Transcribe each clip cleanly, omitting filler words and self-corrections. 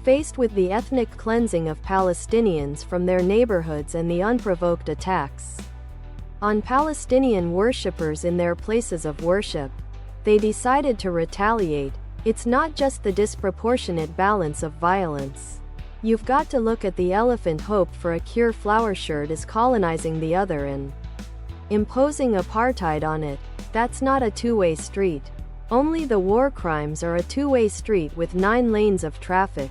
Faced with the ethnic cleansing of Palestinians from their neighborhoods and the unprovoked attacks on Palestinian worshippers in their places of worship, they decided to retaliate. It's not just the disproportionate balance of violence. You've got to look at the elephant. Hope for a cure flower shirt is colonizing the other and imposing apartheid on it. That's not a two-way street. Only the war crimes are a two-way street with 9 lanes of traffic.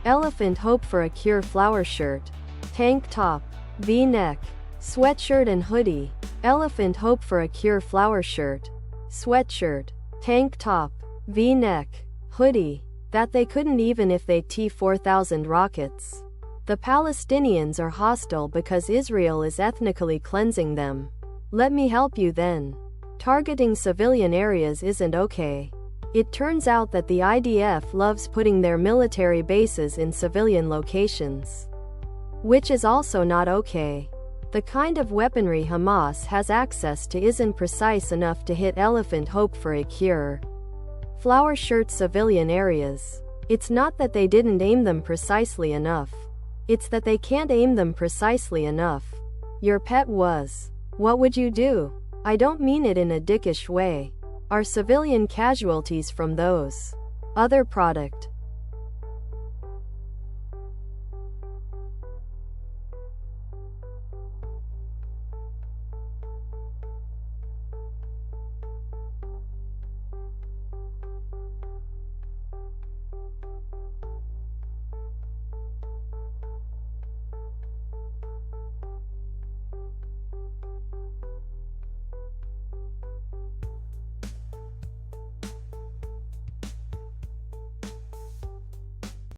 Elephant hope for a cure flower shirt, tank top, V-neck, sweatshirt and hoodie. Elephant hope for a cure flower shirt, sweatshirt, tank top, V-neck, hoodie. That they couldn't even if they T-4000 rockets. The Palestinians are hostile because Israel is ethnically cleansing them. Let me help you then. Targeting civilian areas isn't okay. It turns out that the IDF loves putting their military bases in civilian locations, which is also not okay. The kind of weaponry Hamas has access to isn't precise enough to hit elephant hope for a cure flower shirt civilian areas. It's not that they didn't aim them precisely enough. It's that they can't aim them precisely enough. Your pet was. What would you do? I don't mean it in a dickish way. Are civilian casualties from those other product